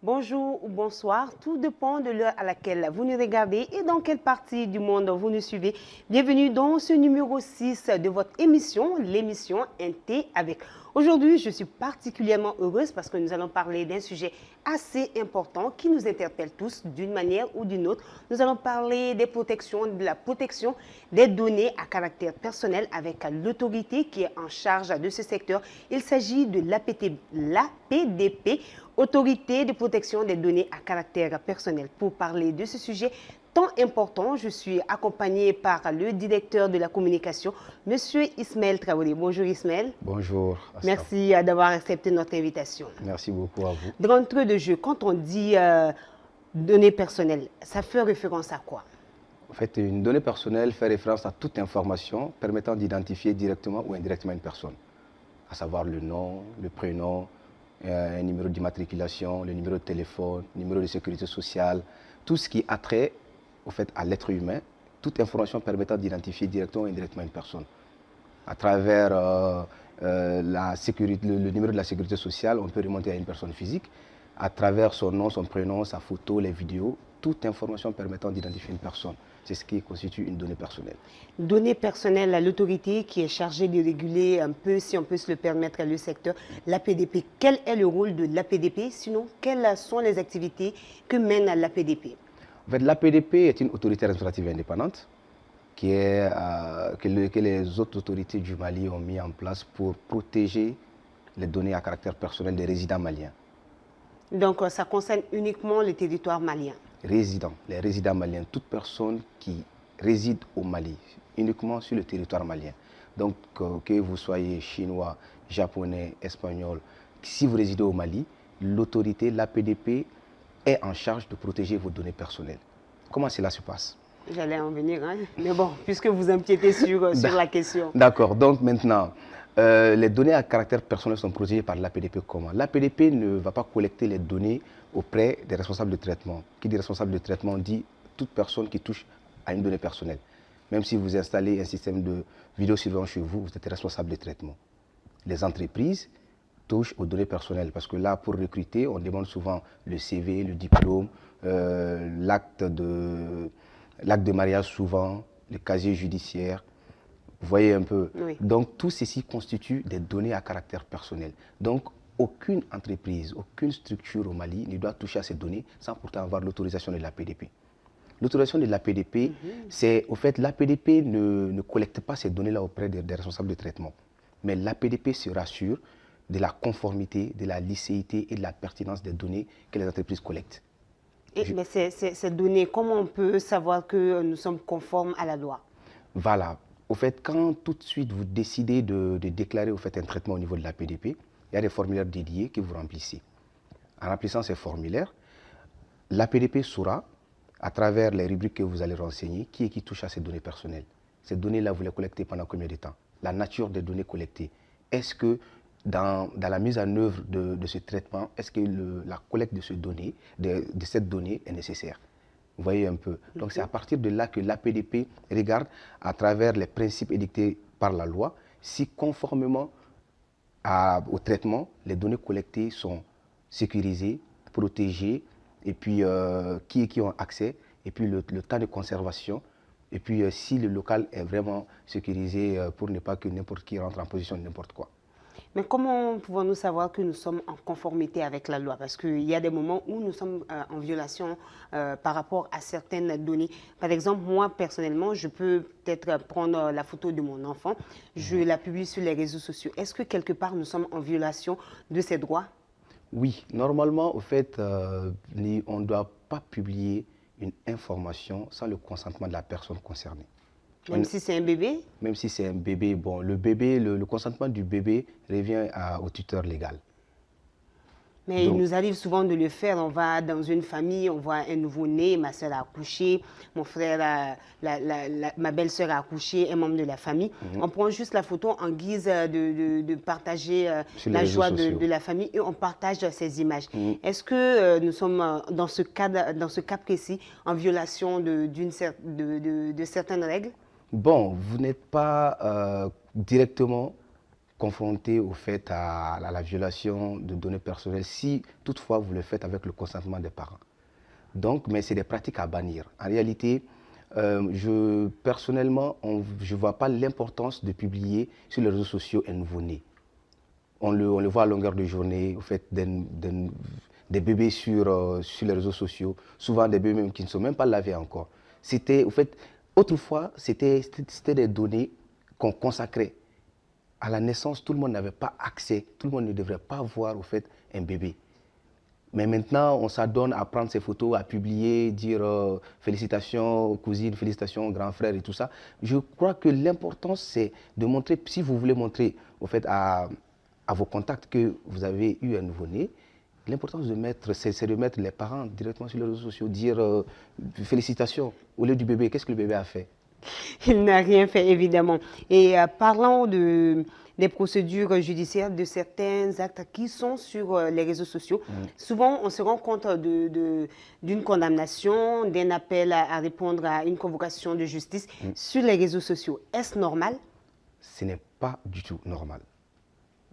Bonjour ou bonsoir, tout dépend de l'heure à laquelle vous nous regardez et dans quelle partie du monde vous nous suivez. Bienvenue dans ce numéro 6 de votre émission, l'émission NT avec. Aujourd'hui, je suis particulièrement heureuse parce que nous allons parler d'un sujet assez important qui nous interpelle tous d'une manière ou d'une autre. Nous allons parler des protections, de la protection des données à caractère personnel avec l'autorité qui est en charge de ce secteur. Il s'agit de l'APDP, Autorité de protection des données à caractère personnel. Pour parler de ce sujet tant important, je suis accompagnée par le directeur de la communication, M. Ismaël Traoré. Bonjour Ismaël. Bonjour. Merci d'avoir accepté notre invitation. Merci beaucoup à vous. D'entrée de jeu, quand on dit données personnelles, ça fait référence à quoi? En fait, une donnée personnelle fait référence à toute information permettant d'identifier directement ou indirectement une personne, à savoir le nom, le prénom, un numéro d'immatriculation, le numéro de téléphone, le numéro de sécurité sociale, tout ce qui a trait au fait, à l'être humain, toute information permettant d'identifier directement ou indirectement une personne. À travers le numéro de la sécurité sociale, on peut remonter à une personne physique. À travers son nom, son prénom, sa photo, les vidéos, toute information permettant d'identifier une personne. C'est ce qui constitue une donnée personnelle. Données personnelles à l'autorité qui est chargée de réguler un peu, si on peut se le permettre, le secteur, l'APDP. Quel est le rôle de l'APDP? Sinon, quelles sont les activités que mène l'APDP? En fait, l'APDP est une autorité administrative indépendante que les autres autorités du Mali ont mis en place pour protéger les données à caractère personnel des résidents maliens. Donc, ça concerne uniquement le territoire malien? Les résidents maliens, toute personne qui réside au Mali, uniquement sur le territoire malien. Donc, que vous soyez chinois, japonais, espagnol, si vous résidez au Mali, l'autorité, l'APDP, est en charge de protéger vos données personnelles. Comment cela se passe? J'allais en venir, hein? Mais bon, puisque vous empiétez sur la question. D'accord, donc maintenant, les données à caractère personnel sont protégées par l'APDP comment? L'APDP ne va pas collecter les données auprès des responsables de traitement. Qui dit responsable de traitement dit toute personne qui touche à une donnée personnelle. Même si vous installez un système de vidéosurveillance chez vous, vous êtes responsable de traitement. Les entreprises touchent aux données personnelles parce que là, pour recruter, on demande souvent le CV, le diplôme, l'acte de mariage souvent, le casier judiciaire. Vous voyez un peu. Oui. Donc, tout ceci constitue des données à caractère personnel. Donc, aucune entreprise, aucune structure au Mali ne doit toucher à ces données sans pourtant avoir l'autorisation de l'APDP. L'autorisation de l'APDP, c'est au fait, l'APDP ne collecte pas ces données-là auprès des responsables de traitement. Mais l'APDP se rassure de la conformité, de la licéité et de la pertinence des données que les entreprises collectent. Mais ces données, comment on peut savoir que nous sommes conformes à la loi? Voilà. Au fait, quand tout de suite vous décidez de déclarer au fait, un traitement au niveau de l'APDP, il y a des formulaires dédiés que vous remplissez. En remplissant ces formulaires, l'APDP saura, à travers les rubriques que vous allez renseigner, qui est qui touche à ces données personnelles. Ces données-là, vous les collectez pendant combien de temps? La nature des données collectées. Est-ce que dans la mise en œuvre de ce traitement, est-ce que la collecte de cette donnée est nécessaire? Vous voyez un peu. Donc c'est à partir de là que l'APDP regarde à travers les principes édictés par la loi si conformément au traitement, les données collectées sont sécurisées, protégées, et puis qui ont accès, et puis le temps de conservation, et puis si le local est vraiment sécurisé pour ne pas que n'importe qui rentre en position de n'importe quoi. Mais comment pouvons-nous savoir que nous sommes en conformité avec la loi? Parce qu'il y a des moments où nous sommes en violation par rapport à certaines données. Par exemple, moi, personnellement, je peux peut-être prendre la photo de mon enfant, je la publie sur les réseaux sociaux. Est-ce que quelque part, nous sommes en violation de ces droits? Oui, normalement, au fait, on ne doit pas publier une information sans le consentement de la personne concernée. Même si c'est un bébé? Même si c'est un bébé, bon, le bébé, le consentement du bébé revient au tuteur légal. Mais il nous arrive souvent de le faire. On va dans une famille, on voit un nouveau-né, ma soeur a accouché, mon frère, ma belle-sœur a accouché, un membre de la famille. On prend juste la photo en guise de partager la joie de la famille et on partage ces images. Est-ce que nous sommes dans ce cas précis en violation de certaines règles? Bon, vous n'êtes pas directement confronté au fait à la violation de données personnelles si toutefois vous le faites avec le consentement des parents. Donc, mais c'est des pratiques à bannir. En réalité, personnellement, je ne vois pas l'importance de publier sur les réseaux sociaux un nouveau-né. On le voit à longueur de journée, au fait, des bébés sur les réseaux sociaux, souvent des bébés même qui ne sont même pas lavés encore. C'était, au fait, autrefois, c'était des données qu'on consacrait. À la naissance, tout le monde n'avait pas accès, tout le monde ne devrait pas voir, au fait, un bébé. Mais maintenant, on s'adonne à prendre ces photos, à publier, dire félicitations aux cousines, félicitations aux grands frères et tout ça. Je crois que l'important, c'est de montrer, si vous voulez montrer au fait, à vos contacts que vous avez eu un nouveau-né, l'important c'est de mettre les parents directement sur les réseaux sociaux, dire félicitations au lieu du bébé. Qu'est-ce que le bébé a fait? Il n'a rien fait, évidemment. Et parlant des procédures judiciaires, de certains actes qui sont sur les réseaux sociaux, souvent on se rend compte d'une condamnation, d'un appel à répondre à une convocation de justice sur les réseaux sociaux. Est-ce normal? Ce n'est pas du tout normal.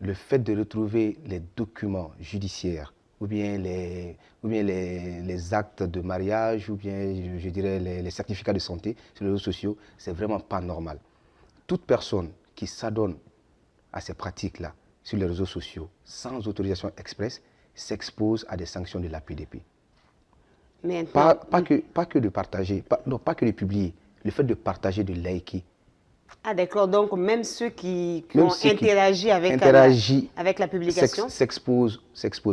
Le fait de retrouver les documents judiciaires ou bien les actes de mariage ou bien, je dirais, les certificats de santé sur les réseaux sociaux, c'est vraiment pas normal. Toute personne qui s'adonne à ces pratiques-là sur les réseaux sociaux sans autorisation expresse s'expose à des sanctions de la PDP. Pas que de partager, pas que de publier, le fait de partager, de liker. Ah d'accord, donc même ceux qui ont interagi avec la publication s'exposent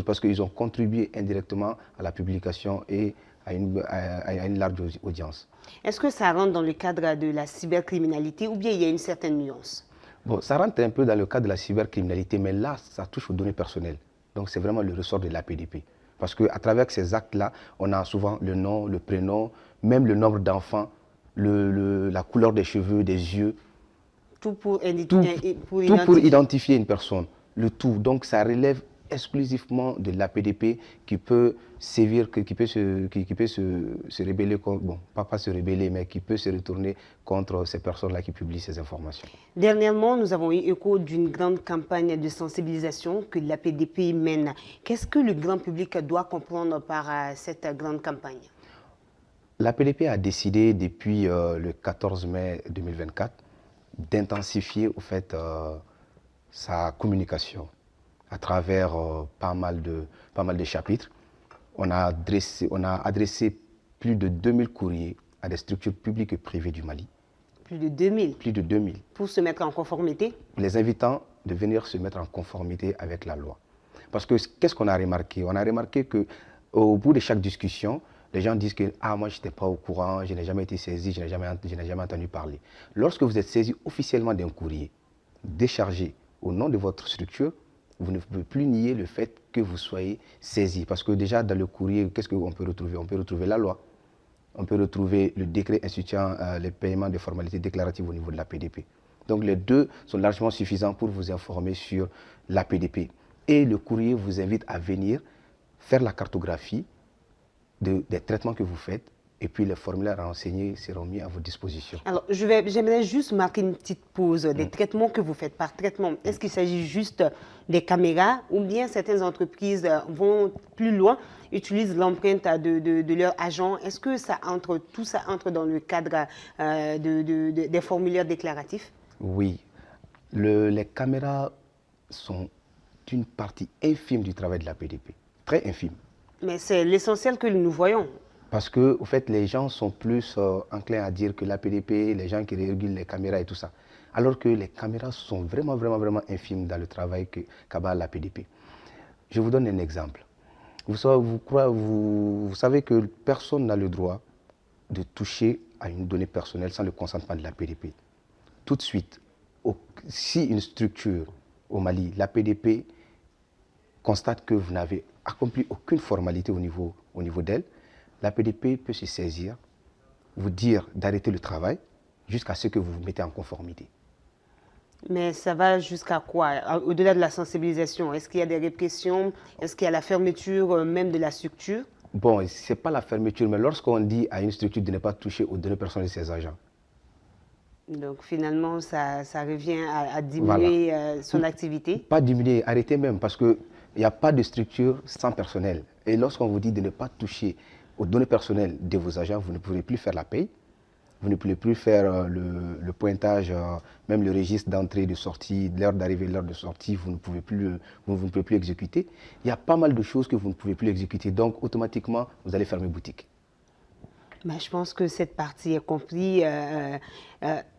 parce qu'ils ont contribué indirectement à la publication et à une large audience. Est-ce que ça rentre dans le cadre de la cybercriminalité ou bien il y a une certaine nuance? Bon, ça rentre un peu dans le cadre de la cybercriminalité, mais là, ça touche aux données personnelles. Donc c'est vraiment le ressort de la PDP. Parce qu'à travers ces actes-là, on a souvent le nom, le prénom, même le nombre d'enfants, la couleur des cheveux, des yeux. Tout pour identifier une personne, le tout. Donc ça relève exclusivement de l'APDP qui peut sévir, qui peut se rebeller contre, bon, pas se rebeller, mais qui peut se retourner contre ces personnes-là qui publient ces informations. Dernièrement, nous avons eu écho d'une grande campagne de sensibilisation que l'APDP mène. Qu'est-ce que le grand public doit comprendre par cette grande campagne? L'APDP a décidé depuis le 14 mai 2024 d'intensifier au fait sa communication à travers pas mal de chapitres. On a adressé plus de 2000 courriers à des structures publiques et privées du Mali. Plus de 2000? Plus de 2000. Pour se mettre en conformité? Les invitant de venir se mettre en conformité avec la loi. Parce que qu'est-ce qu'on a remarqué? On a remarqué qu'au bout de chaque discussion, les gens disent que moi je n'étais pas au courant, je n'ai jamais été saisi, je n'ai jamais entendu parler. Lorsque vous êtes saisi officiellement d'un courrier déchargé au nom de votre structure, vous ne pouvez plus nier le fait que vous soyez saisi. Parce que déjà dans le courrier, qu'est-ce qu'on peut retrouver? On peut retrouver la loi, on peut retrouver le décret instituant les paiements des formalités déclaratives au niveau de la PDP. Donc les deux sont largement suffisants pour vous informer sur la PDP. Et le courrier vous invite à venir faire la cartographie des traitements que vous faites, et puis les formulaires à renseigner seront mis à votre disposition. Alors, j'aimerais juste marquer une petite pause. Des traitements que vous faites par traitement, est-ce qu'il s'agit juste des caméras ou bien certaines entreprises vont plus loin, utilisent l'empreinte de leur agent? Est-ce que tout ça entre dans le cadre des formulaires déclaratifs? Oui. Les caméras sont une partie infime du travail de la PDP, très infime. Mais c'est l'essentiel que nous voyons. Parce que, au fait, les gens sont plus enclins à dire que la PDP, les gens qui régulent les caméras et tout ça. Alors que les caméras sont vraiment, vraiment, vraiment infimes dans le travail qu'abat la PDP. Je vous donne un exemple. Vous savez que personne n'a le droit de toucher à une donnée personnelle sans le consentement de la PDP. Tout de suite, si une structure au Mali, la PDP, constate que vous n'avez accompli aucune formalité au niveau d'elle, la PDP peut se saisir, vous dire d'arrêter le travail jusqu'à ce que vous vous mettez en conformité. Mais ça va jusqu'à quoi? Au-delà de la sensibilisation, est-ce qu'il y a des répressions? Est-ce qu'il y a la fermeture même de la structure? Bon, ce n'est pas la fermeture, mais lorsqu'on dit à une structure de ne pas toucher aux données personnelles de ses agents. Donc finalement, ça revient à diminuer son activité. Pas diminuer, arrêter même, parce qu'il n'y a pas de structure sans personnel. Et lorsqu'on vous dit de ne pas toucher aux données personnelles de vos agents, vous ne pourrez plus faire la paye, vous ne pourrez plus faire le pointage, même le registre d'entrée et de sortie, l'heure d'arrivée, l'heure de sortie, vous ne pouvez plus exécuter. Il y a pas mal de choses que vous ne pouvez plus exécuter, donc automatiquement, vous allez fermer boutique. Ben, je pense que cette partie est comprise.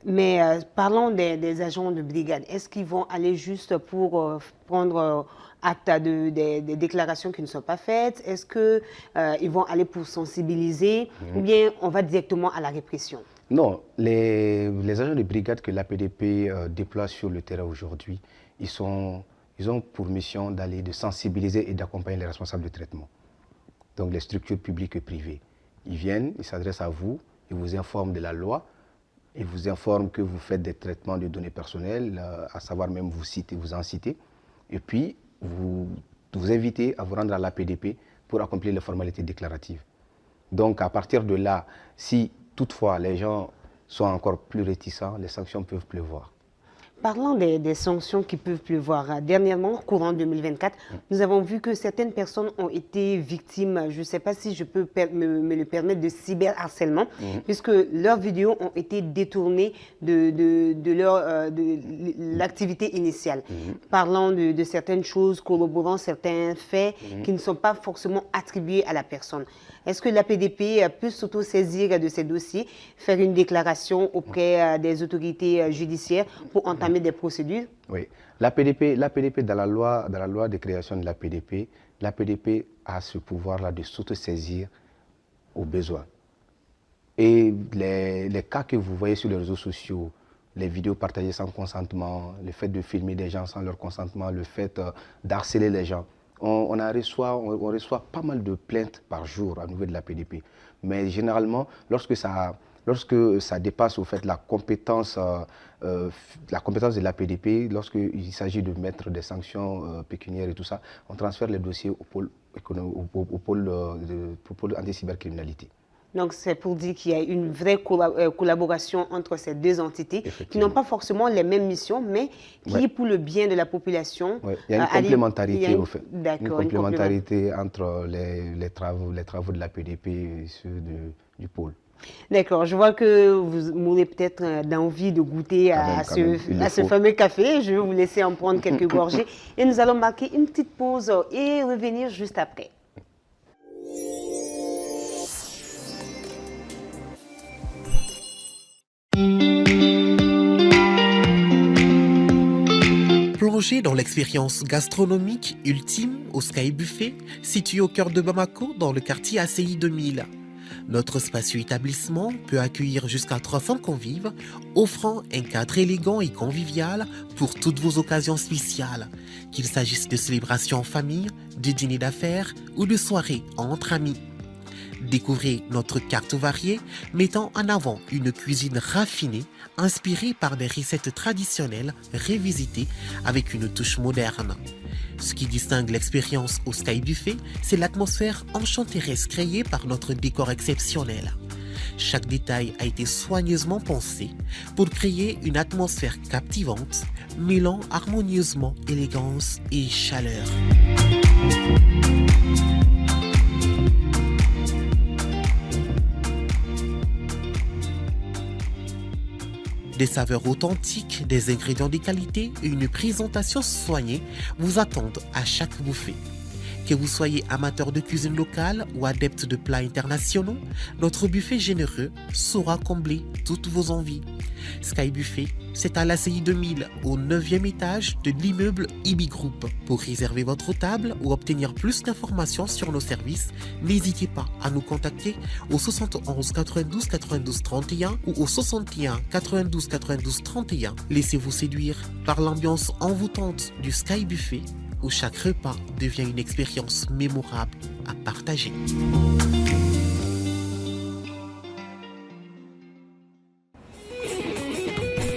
Mais parlons des agents de brigade. Est-ce qu'ils vont aller juste pour prendre acte des déclarations qui ne sont pas faites? Est-ce qu'ils vont aller pour sensibiliser ou bien on va directement à la répression? Non, les agents de brigade que l'APDP déploie sur le terrain aujourd'hui, ils ont pour mission d'aller de sensibiliser et d'accompagner les responsables de traitement. Donc les structures publiques et privées. Ils viennent, ils s'adressent à vous, ils vous informent de la loi, ils vous informent que vous faites des traitements de données personnelles, à savoir même vous en citer, et puis vous invitez à vous rendre à l'APDP pour accomplir les formalités déclaratives. Donc à partir de là, si toutefois les gens sont encore plus réticents, les sanctions peuvent pleuvoir. Parlant des sanctions qui peuvent pleuvoir, dernièrement, courant 2024, nous avons vu que certaines personnes ont été victimes, je ne sais pas si je peux me le permettre, de cyberharcèlement, puisque leurs vidéos ont été détournées de l'activité initiale. Parlant de certaines choses, corroborant certains faits qui ne sont pas forcément attribués à la personne. Est-ce que l'APDP peut s'auto-saisir de ces dossiers, faire une déclaration auprès des autorités judiciaires pour entamer des procédures? Oui. L'APDP, dans la loi de création de l'APDP a ce pouvoir-là de s'auto-saisir au besoin. Et les cas que vous voyez sur les réseaux sociaux, les vidéos partagées sans consentement, le fait de filmer des gens sans leur consentement, le fait d'harceler les gens, on reçoit pas mal de plaintes par jour à niveau de l'APDP. Mais généralement, lorsque ça dépasse au fait la compétence de l'APDP, lorsqu'il s'agit de mettre des sanctions pécuniaires et tout ça, on transfère les dossiers au pôle anti-cybercriminalité. Donc, c'est pour dire qu'il y a une vraie collaboration entre ces deux entités qui n'ont pas forcément les mêmes missions, mais qui, pour le bien de la population... Ouais. Il y a une complémentarité, au fait. D'accord. Une complémentarité entre les travaux de l'APDP et ceux du pôle. D'accord. Je vois que vous mourrez peut-être d'envie de goûter à ce fameux café. Je vais vous laisser en prendre quelques gorgées. Et nous allons marquer une petite pause et revenir juste après. Plongez dans l'expérience gastronomique ultime au Sky Buffet, situé au cœur de Bamako, dans le quartier ACI 2000. Notre spacieux établissement peut accueillir jusqu'à 300 convives, offrant un cadre élégant et convivial pour toutes vos occasions spéciales, qu'il s'agisse de célébrations en famille, de dîners d'affaires ou de soirées entre amis. Découvrez notre carte variée mettant en avant une cuisine raffinée inspirée par des recettes traditionnelles revisitées avec une touche moderne. Ce qui distingue l'expérience au Sky Buffet, c'est l'atmosphère enchanteresse créée par notre décor exceptionnel. Chaque détail a été soigneusement pensé pour créer une atmosphère captivante, mêlant harmonieusement élégance et chaleur. Des saveurs authentiques, des ingrédients de qualité et une présentation soignée vous attendent à chaque bouffée. Que vous soyez amateur de cuisine locale ou adepte de plats internationaux, notre buffet généreux saura combler toutes vos envies. Sky Buffet, c'est à l'ACI 2000, au 9e étage de l'immeuble IBI Group. Pour réserver votre table ou obtenir plus d'informations sur nos services, n'hésitez pas à nous contacter au 71 92 92 31 ou au 61 92 92 31. Laissez-vous séduire par l'ambiance envoûtante du Sky Buffet, où chaque repas devient une expérience mémorable à partager.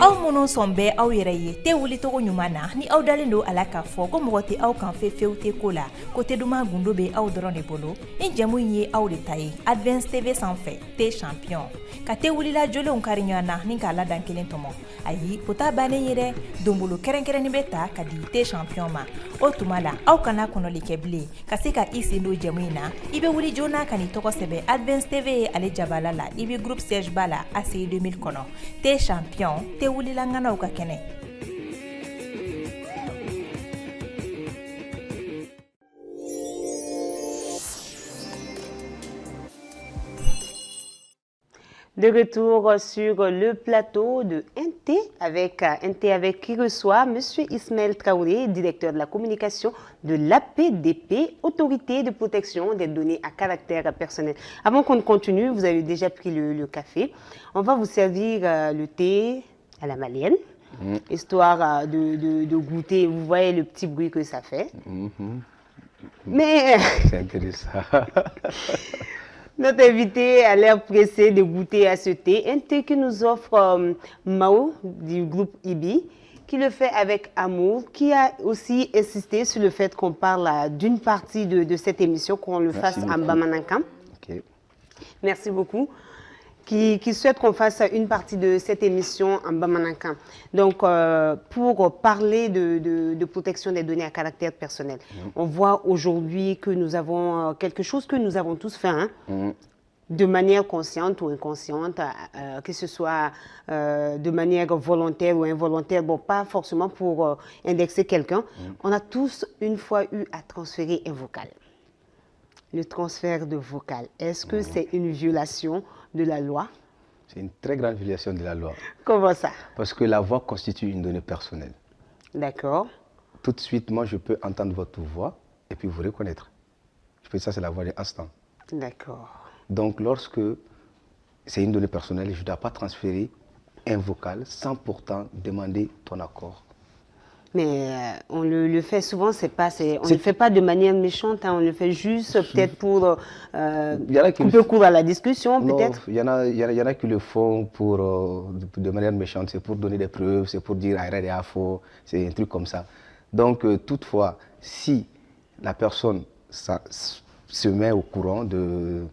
aw minnu sɔn bɛ aw yɛrɛ ye tɛ wulicogo ɲuman na ni aw dalen don a la k'a fɔ ko mɔgɔ tɛ aw kan fewu tɛ ko la ko tɛ duman gundo bɛ aw dɔrɔn de bolo ni jɛmu in ye aw de ta ye Advance TV sanfɛ tɛ champion ka tɛ wulila jolenw kari ɲɔgɔn na ni k'a ladan kelen tɔmɔ ayi o ta bannen ye dɛ donbolo kɛrɛnkɛrɛnni bɛ ta ka di tɛ champion ma o tuma la aw kana kɔnɔli kɛ bilen ka se ka i sen don jɛmu in na i bɛ wuli joona ka n'i tɔgɔ sɛbɛn Advance TV ye ale jabala la i bɛ groupe siège ba la ACI 2000 kɔnɔ tɛ champion tɛ wulila ŋanaw ka kɛnɛ. De retour sur le plateau de NT avec qui reçoit M. Ismaël Traoré, directeur de la communication de l'APDP, Autorité de protection des données à caractère personnel. Avant qu'on continue, vous avez déjà pris le café. On va vous servir le thé à la malienne, histoire de goûter. Vous voyez le petit bruit que ça fait. Mais c'est intéressant. Notre invité a l'air pressé de goûter à ce thé, un thé que nous offre Mao du groupe IBI, qui le fait avec amour, qui a aussi insisté sur le fait qu'on parle d'une partie de cette émission, qu'on le fasse en Bamanankan. Okay. Merci beaucoup. Qui souhaite qu'on fasse une partie de cette émission en Bamanankan. Donc, pour parler de protection des données à caractère personnel, on voit aujourd'hui que nous avons quelque chose que nous avons tous fait, hein, de manière consciente ou inconsciente, que ce soit de manière volontaire ou involontaire, bon, pas forcément pour indexer quelqu'un. On a tous une fois eu à transférer un vocal. Le transfert de vocal, est-ce que c'est une violation de la loi? C'est une très grande violation de la loi. Comment ça? Parce que la voix constitue une donnée personnelle. D'accord. Tout de suite, moi, je peux entendre votre voix et puis vous reconnaître. Je peux dire ça, c'est la voix de l'instant. D'accord. Donc, lorsque c'est une donnée personnelle, je ne dois pas transférer un vocal sans pourtant demander ton accord. Mais on le fait souvent, on ne le fait pas de manière méchante, hein, on le fait juste peut-être pour couper court à la discussion, peut-être. Il y en a qui le font de manière méchante, c'est pour donner des preuves, c'est pour dire arrête à faux, c'est un truc comme ça. Donc toutefois, si la personne se met au courant du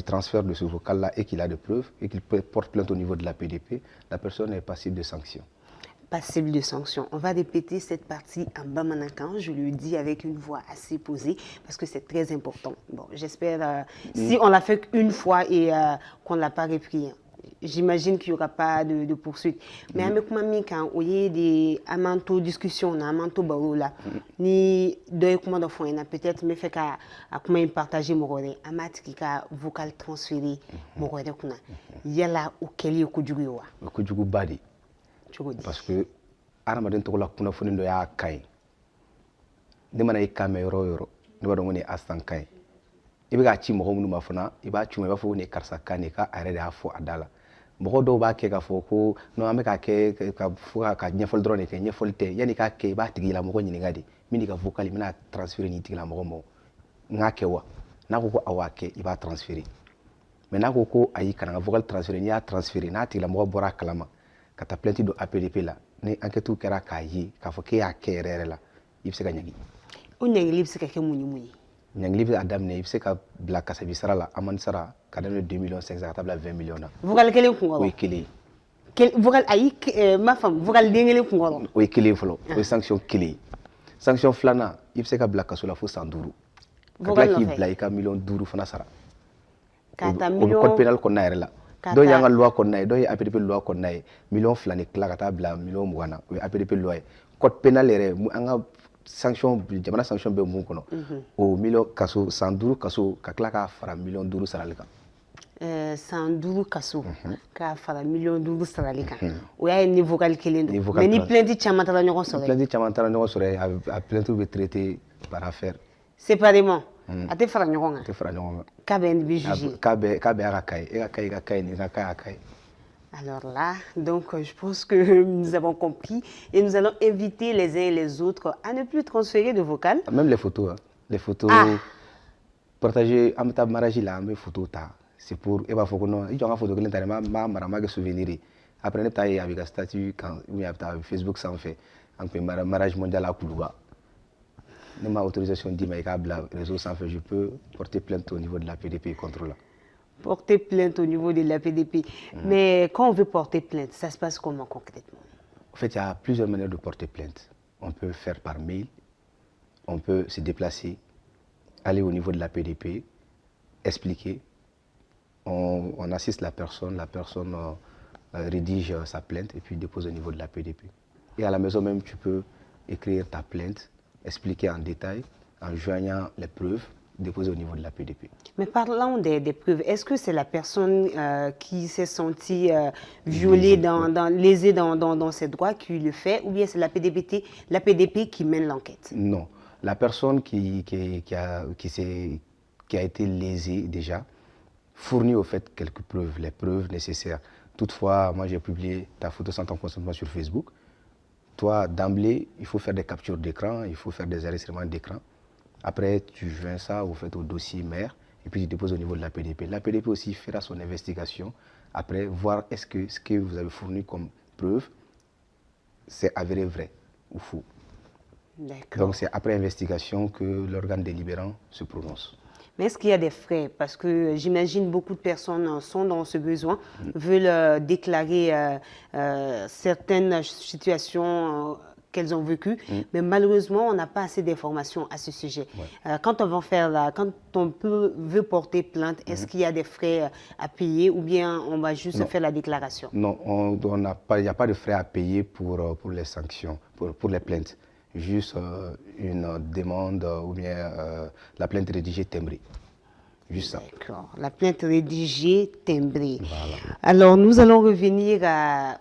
transfert de ce vocal-là et qu'il a des preuves et qu'il porte plainte au niveau de la PDP, la personne est passible de sanctions. Passible de sanctions. On va répéter cette partie en Bamanankan, je le dis avec une voix assez posée parce que c'est très important. Bon, j'espère, si on l'a fait qu'une fois et qu'on ne l'a pas repris, j'imagine qu'il n'y aura pas de poursuite. Mais avec moi, quand il y a des amanto discussions, amanto barola, ni deux commandes font, peut-être me fait qu'à comment partager mon rôle, à matika vocal transféré mon rôle kuna. Il y a là où quel est le coup badi. Parce que aramaden tokola kuna foni ndo ya kai ne mana ikame yoro ne ba ngone astan kai ibe ga ci mo munu mafuna iba ci mo ba fo ne karsa kane ka are da fo adala mo do ba ke ka fo ko no ame ka ke ka fo ka nyefol drone ke nyefol te yani ka ke ba tigila mo ko nyini ngadi mini ka vocal mina transférer ni tigila mo mo ngake wa na ko awake iba transférer mais na ko ayi kana vocal transférer ni ya transférer na tigila mo bora kalama ka ta plainte do APDP la ni enquête kera ka yi ka fo ke ya kerere la ibse ka nyagi o nyagi ibse ka ke munyi nyagi ibse adam ne ibse ka bla ka sabi sara la aman sara ka dan 2 millions 500 ka tabla 20 millions na vocal kele ko ngoro o kele vocal ayi ma femme vocal dengele ko ngoro o kele folo o sanction kele sanction flana ibse ka bla ka so la fo 112 vocal ki bla ka million 12 fana sara ka ta million code pénal ko na la do yanga loi ko nay do y APDP loi ko nay million flani kla kata bla million mugana o APDP loi code pénal ere mu anga sanction jamana sanction be mu kono o million kaso 112 kaso ka kla ka fara million 12 saralika 112 kaso ka fara million 12 saralika o ya ni vocal kelendo mais ni plainte chamata la ñoko sore plainte chamata la ñoko sore a plainte be traité par affaire séparément ate fara ñoko nga te fara ñoko nga ka ben bi juger ka be aka kay ni ka kay. Alors là, donc je pense que nous avons compris et nous allons inviter les uns et les autres à ne plus transférer de vocal. Même les photos, partager amata maraji la mes photos ta, c'est pour eba fokono, il y a une photo que l'intérêt ma marama que souvenir. Après, on a avec un statut, quand Facebook s'en fait, on fait mariage mondial à Koulouba. Ma autorisation dit, mais le réseau s'en fait, je peux porter plainte au niveau de la PDP contre là. Porter plainte au niveau de la PDP. Mais quand on veut porter plainte, ça se passe comment concrètement? En fait, il y a plusieurs manières de porter plainte. On peut faire par mail, on peut se déplacer, aller au niveau de la PDP, expliquer. On assiste la personne rédige sa plainte et puis dépose au niveau de la PDP. Et à la maison même, tu peux écrire ta plainte, expliquer en détail, en joignant les preuves, déposer au niveau de la PDP. Mais parlons des preuves. Est-ce que c'est la personne qui s'est sentie violée, lésée dans ses droits qui le fait, ou bien c'est la PDP qui mène l'enquête? Non. La personne qui a été lésée déjà fournit au fait quelques preuves, les preuves nécessaires. Toutefois, moi j'ai publié ta photo sans ton consentement sur Facebook. Toi, d'emblée, il faut faire des captures d'écran, il faut faire des enregistrements d'écran. Après, tu joins ça au dossier mère et puis tu déposes au niveau de la PDP. La PDP aussi fera son investigation. Après, voir est-ce que ce que vous avez fourni comme preuve, c'est avéré vrai ou faux. Donc c'est après investigation que l'organe délibérant se prononce. Mais est-ce qu'il y a des frais? Parce que j'imagine beaucoup de personnes sont dans ce besoin, veulent déclarer certaines situations qu'elles ont vécues, mais malheureusement, on n'a pas assez d'informations à ce sujet. Quand on veut porter plainte, est-ce qu'il y a des frais à payer ou bien on va juste faire la déclaration? Non, il n'y a pas de frais à payer pour les sanctions, pour les plaintes. Juste une demande ou bien la plainte rédigée timbrée. Juste ça. D'accord. La plainte rédigée timbrée. Voilà. Alors, nous allons revenir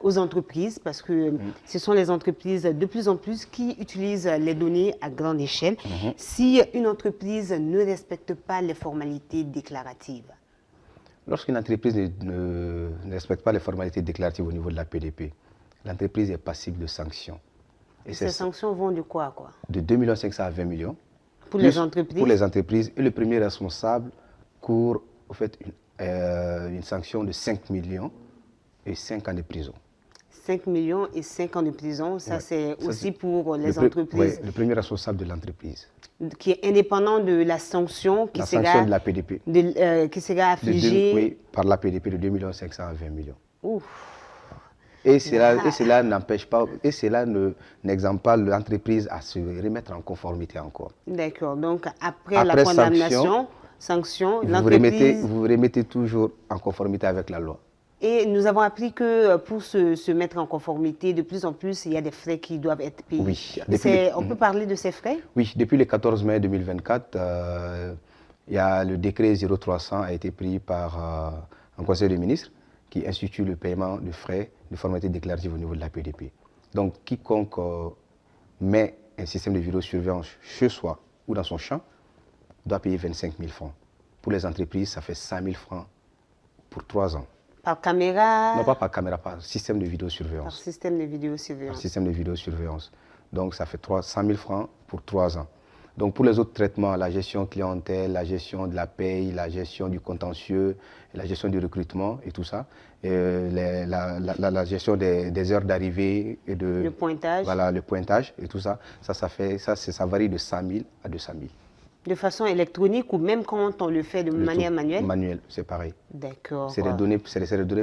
aux entreprises parce que ce sont les entreprises de plus en plus qui utilisent les données à grande échelle. Si une entreprise ne respecte pas les formalités déclaratives. Lorsqu'une entreprise ne respecte pas les formalités déclaratives au niveau de la PDP, l'entreprise est passible de sanctions. Et ces sanctions vont de quoi à quoi? De 2 500 à 20 millions. Pour les entreprises? Pour les entreprises. Et le premier responsable court au fait une sanction de 5 millions et 5 ans de prison. 5 millions et 5 ans de prison, ça c'est aussi pour les entreprises. Oui, le premier responsable de l'entreprise. Qui est indépendant de la sanction qui sera de la PDP. Qui sera affligée. Oui, par la PDP de 2 500 à 20 millions. Ouf. Et cela n'empêche pas, et cela n'exempte pas l'entreprise à se remettre en conformité encore. D'accord. Donc après la condamnation, sanction, l'entreprise... Vous vous remettez toujours en conformité avec la loi. Et nous avons appris que pour se mettre en conformité, de plus en plus, il y a des frais qui doivent être payés. Oui. On peut parler de ces frais? Oui, depuis le 14 mai 2024, il y a le décret 0300 a été pris par un conseil de ministres qui institue le paiement de frais de formalité déclarative au niveau de la PDP. Donc, quiconque met un système de vidéosurveillance chez soi ou dans son champ doit payer 25 000 francs. Pour les entreprises, ça fait 5 000 francs pour 3 ans. Par caméra? Non, pas par caméra, par système de vidéosurveillance. Par système de vidéosurveillance. Par système de vidéosurveillance. Donc, ça fait 100 000 francs pour 3 ans. Donc, pour les autres traitements, la gestion clientèle, la gestion de la paye, la gestion du contentieux, la gestion du recrutement et tout ça, la gestion des heures d'arrivée et de... Le pointage. Voilà, le pointage et tout ça, ça varie de 100 000 à 200 000. De façon électronique ou même quand on le fait de manière manuelle? Manuel, c'est pareil. D'accord. C'est les données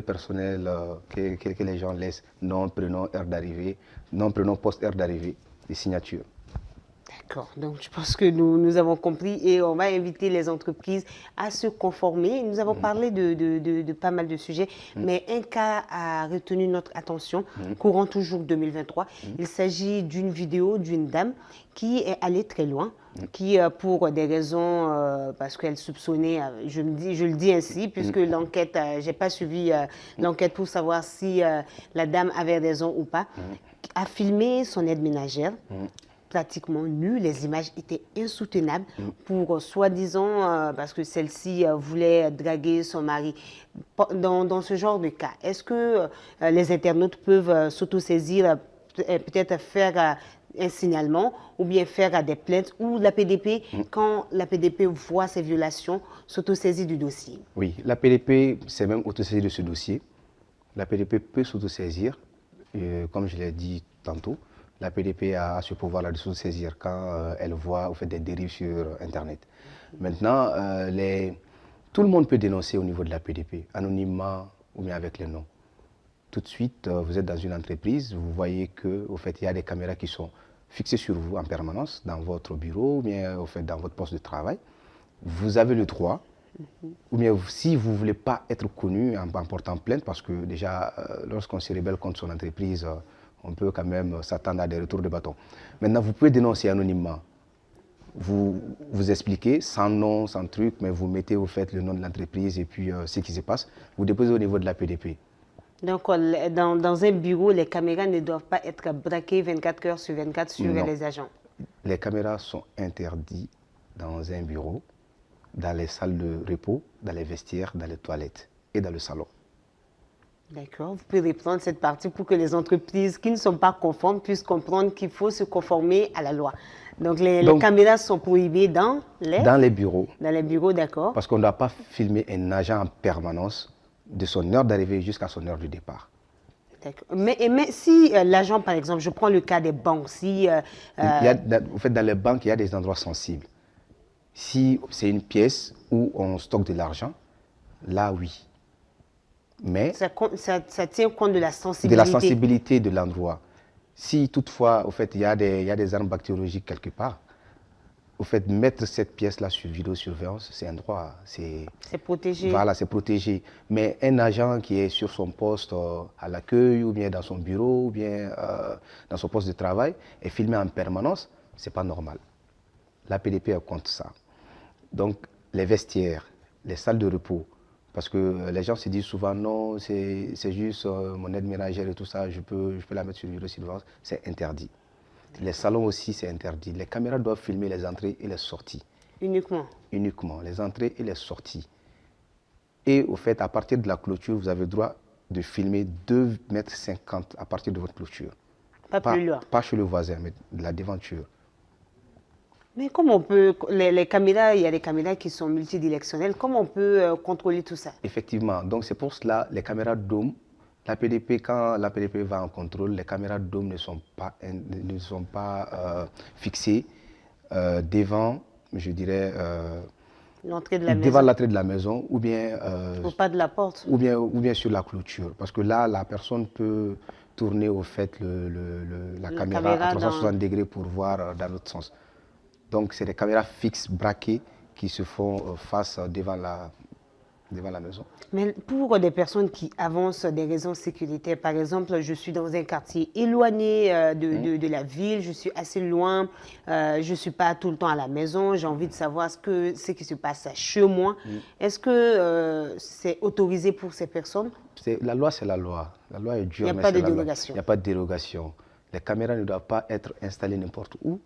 personnelles que les gens laissent. Nom, prénom, heure d'arrivée, nom, prénom, poste, heure d'arrivée, les signatures. D'accord. Donc, je pense que nous avons compris et on va inviter les entreprises à se conformer. Nous avons parlé de pas mal de sujets, mais un cas a retenu notre attention, courant toujours 2023. Il s'agit d'une vidéo d'une dame qui est allée très loin, qui, pour des raisons, parce qu'elle soupçonnait, je le dis ainsi, puisque l'enquête, je n'ai pas suivi l'enquête pour savoir si la dame avait raison ou pas, a filmé son aide ménagère. Pratiquement nue, les images étaient insoutenables pour soi-disant, parce que celle-ci voulait draguer son mari. Dans ce genre de cas, est-ce que les internautes peuvent s'autosaisir, peut-être faire un signalement ou bien faire des plaintes ou la PDP, quand la PDP voit ces violations, s'autosaisit du dossier? Oui, la PDP s'est même autosaisie de ce dossier. La PDP peut s'autosaisir, comme je l'ai dit tantôt. La PDP a ce pouvoir-là de s'autosaisir quand elle voit des dérives sur Internet. Maintenant, tout le monde peut dénoncer au niveau de la PDP, anonymement ou bien avec les noms. Tout de suite, vous êtes dans une entreprise, vous voyez qu'il y a des caméras qui sont fixées sur vous en permanence, dans votre bureau ou bien dans votre poste de travail. Vous avez le droit, ou bien si vous ne voulez pas être connu en portant plainte, parce que déjà, lorsqu'on se rebelle contre son entreprise, on peut quand même s'attendre à des retours de bâton. Maintenant, vous pouvez dénoncer anonymement. Vous expliquez, sans nom, sans truc, mais vous mettez le nom de l'entreprise et puis ce qui se passe. Vous déposez au niveau de la PDP. Donc, dans un bureau, les caméras ne doivent pas être braquées 24 heures sur 24 sur les agents. Les caméras sont interdites dans un bureau, dans les salles de repos, dans les vestiaires, dans les toilettes et dans le salon. D'accord. Vous pouvez reprendre cette partie pour que les entreprises qui ne sont pas conformes puissent comprendre qu'il faut se conformer à la loi. Donc, les caméras sont prohibées dans les bureaux. Dans les bureaux, d'accord. Parce qu'on ne doit pas filmer un agent en permanence de son heure d'arrivée jusqu'à son heure de départ. Mais si l'agent, par exemple, je prends le cas des banques, dans les banques, il y a des endroits sensibles. Si c'est une pièce où on stocke de l'argent, là, oui. Mais ça tient compte de la sensibilité. De la sensibilité de l'endroit. Si toutefois, il y a des armes bactériologiques quelque part, mettre cette pièce-là sur vidéosurveillance, c'est un droit. C'est protégé. Voilà, c'est protégé. Mais un agent qui est sur son poste à l'accueil, ou bien dans son bureau, ou bien dans son poste de travail, est filmé en permanence, c'est pas normal. La PDP est contre ça. Donc, les vestiaires, les salles de repos, parce que les gens se disent souvent, non, c'est juste mon aide ménagère et tout ça, je peux la mettre sur vidéosurveillance, c'est interdit. Les salons aussi, c'est interdit. Les caméras doivent filmer les entrées et les sorties. Uniquement? Uniquement, les entrées et les sorties. Et à partir de la clôture, vous avez le droit de filmer 2,50 m à partir de votre clôture. Pas plus loin? Pas chez le voisin, mais de la devanture. Mais comment on peut, les caméras, il y a des caméras qui sont multidirectionnelles, comment on peut contrôler tout ça? Effectivement, donc c'est pour cela, les caméras dômes, quand la PDP va en contrôle, les caméras dômes ne sont pas fixées devant, je dirais, l'entrée de la devant l'entrée de la maison, ou bien au pas de la porte, ou bien sur la clôture, parce que là, la personne peut tourner la caméra à 360 degrés pour voir dans l'autre sens. Donc, c'est des caméras fixes, braquées, qui se font face devant la maison. Mais pour des personnes qui avancent des raisons sécuritaires, par exemple, je suis dans un quartier éloigné de la ville, je suis assez loin, je ne suis pas tout le temps à la maison, j'ai envie de savoir ce qui se passe chez moi. Est-ce que c'est autorisé pour ces personnes? La loi, c'est la loi. La loi est dure. Il n'y a pas de dérogation. Il n'y a pas de dérogation. Les caméras ne doivent pas être installées n'importe où.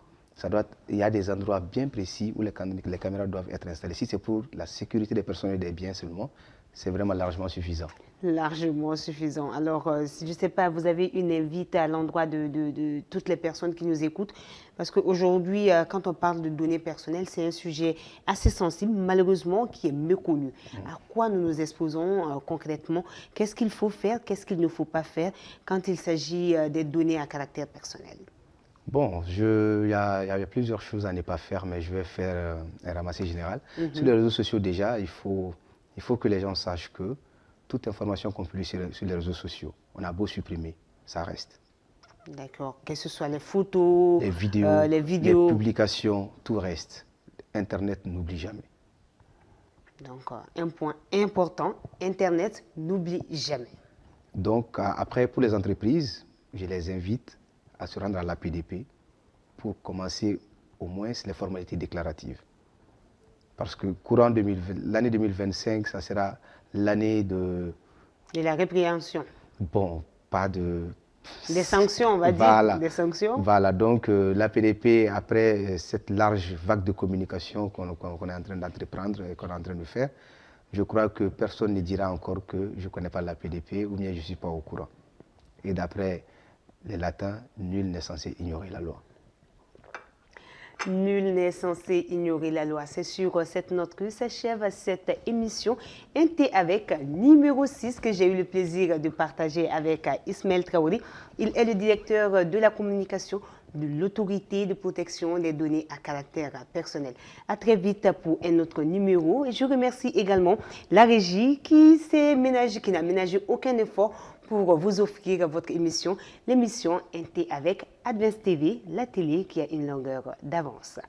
Il y a des endroits bien précis où les caméras doivent être installées. Si c'est pour la sécurité des personnes et des biens seulement, c'est vraiment largement suffisant. Largement suffisant. Alors, je ne sais pas, vous avez une invite à l'endroit de toutes les personnes qui nous écoutent, parce qu'aujourd'hui, quand on parle de données personnelles, c'est un sujet assez sensible, malheureusement, qui est méconnu. À quoi nous nous exposons concrètement? Qu'est-ce qu'il faut faire? Qu'est-ce qu'il ne faut pas faire quand il s'agit des données à caractère personnel? Bon, il y a plusieurs choses à ne pas faire, mais je vais faire un ramassé général. Sur les réseaux sociaux, déjà, il faut que les gens sachent que toute information qu'on publie sur les réseaux sociaux, on a beau supprimer, ça reste. D'accord. Que ce soit les photos, les vidéos, les publications, tout reste. Internet n'oublie jamais. Donc, un point important, Internet n'oublie jamais. Donc, après, pour les entreprises, je les invite à se rendre à la PDP pour commencer au moins les formalités déclaratives. Parce que l'année 2025, ça sera l'année de la répréhension. Bon, pas de... Des sanctions, on va dire. Des sanctions. Voilà, donc la PDP, après cette large vague de communication qu'on est en train d'entreprendre et qu'on est en train de faire, je crois que personne ne dira encore que je ne connais pas la PDP ou bien je ne suis pas au courant. Et d'après les latins, nul n'est censé ignorer la loi. Nul n'est censé ignorer la loi. C'est sur cette note que s'achève cette émission Inté avec numéro 6 que j'ai eu le plaisir de partager avec Ismaël Traoré. Il est le directeur de la communication de l'autorité de protection des données à caractère personnel. À très vite pour un autre numéro. Et je remercie également la régie qui n'a ménagé aucun effort pour vous offrir votre émission, l'émission Inté avec Advance TV, la télé qui a une longueur d'avance.